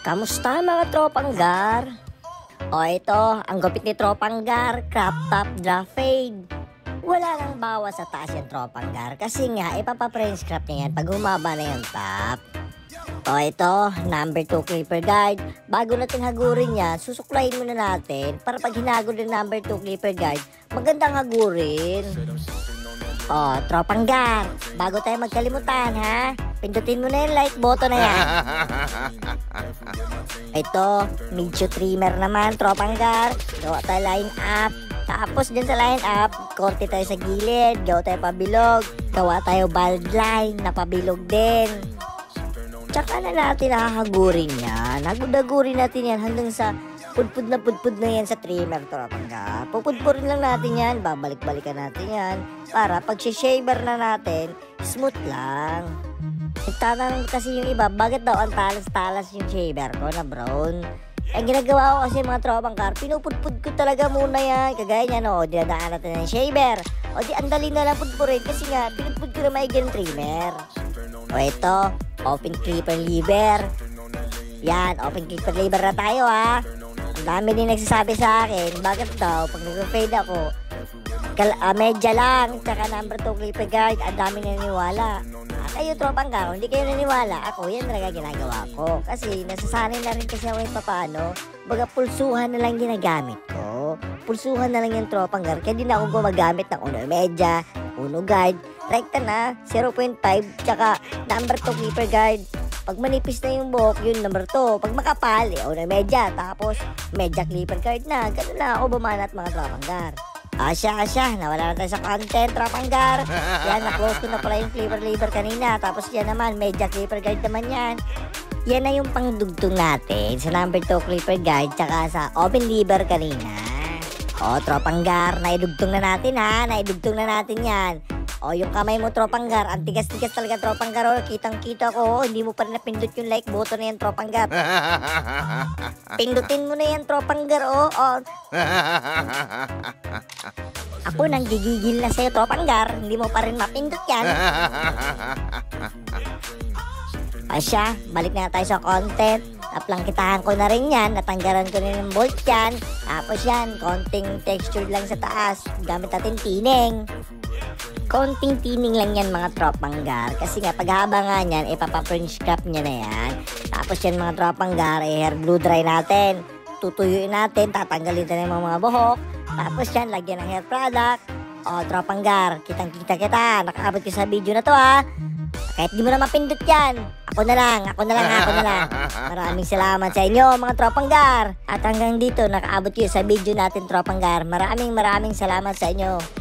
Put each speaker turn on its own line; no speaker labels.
Kamusta mga tropang gar? O ito, ang gupit ni tropang gar, crop top draft fade. Wala nang bawas sa taas yung tropang gar kasi nga ipapa-French crop niya yan pag humaba na yung top. O ito, number 2 clipper guide. Bago natin hagurin yan, susuklayin muna natin para pag hinagod ng number 2 clipper guide, magandang hagurin. O, tropang gar, bago tayo magkalimutan ha, pindutin mo na yung like button na yan. Ito, medyo trimmer naman, tropang gar. Gawa tayo line up. Tapos dyan sa line up, konti tayo sa gilid, gawa tayo pabilog. Gawa tayo bald line na pabilog din. Tsaka na natin hahagurin yan. Hagud-hagurin natin yan hanggang sa pudpud na yan sa trimmer, tropang gar. Pupudpurin lang natin yan, babalik-balikan natin yan. Para pag shaver na natin, smooth lang. Nagtatanong kasi yung iba, bakit daw ang talas-talas yung shaver ko na brown? Ang ginagawa ko kasi mga tropang car, pinupudpud ko talaga muna yan. Kagaya niya no, dinadaan natin ng shaver. O di andali na lang pudpurin kasi nga, pinupud ko na maigyan trimmer. O ito, open clipper lever. Yan, open clipper lever na tayo ha. Ang dami din nagsasabi sa akin, bakit daw pag nag-fade ako, medya lang, tsaka number 2 clipper guide, ang dami naniniwala. Kayo tropang gar, hindi kayo naniwala. Ako, yan talaga ginagawa ko. Kasi nasasanay na rin kasi ako yung papaano. Baga pulsuhan na lang ginagamit ko. Pulsuhan na lang yung tropang gar. Kaya di na ako gumagamit ng uno medya, uno guide. Rekta na, 0.5, tsaka number 2 clipper guide. Pag manipis na yung buhok, yun number 2. Pag makapal, uno medya. Tapos, medya clipper guide na. Ganun na ako bumanat mga tropang gar. Asya, nawala na tayo sa content, tropang gar. Yan, na-close ko na pala yung clipper lever kanina. Tapos yan naman, medya clipper guide naman yan. Yan na yung pangdugtong natin sa number 2 clipper guide tsaka sa open lever kanina. O, tropang gar, naidugtong na natin ha. Naidugtong na natin yan. O, yung kamay mo, tropang gar, ang tigas-tigas talaga, tropang gar. O, kitang-kita ko, hindi mo pa rin napindot yung like button na yan, tropang gar. Pindutin mo na yan, tropang gar, o. Ako nang gigigil na sa'yo, tropang gar, hindi mo pa rin mapindot yan. Asya, balik na tayo sa content. Naplangkitahan ko na rin yan, natanggalan ko na ng bolt yan. Tapos yan, konting texture lang sa taas, gamit natin tining. Konting tining lang yan mga tropang gar. Kasi nga paghaba nga niyan, ipapa-French crop niya na yan. Tapos yan mga tropang gar, hair glue dry natin. Tutuyuin natin, tatanggalin na yung mga buhok. Tapos yan, lagyan ng hair product. O tropang gar, kitang-kita kita. Nakaabot ko sa video na to ha. Kahit di mo na mapindot yan. Ako na lang. Maraming salamat sa inyo mga tropang gar. At hanggang dito, nakaabot ko sa video natin tropang gar. Maraming salamat sa inyo.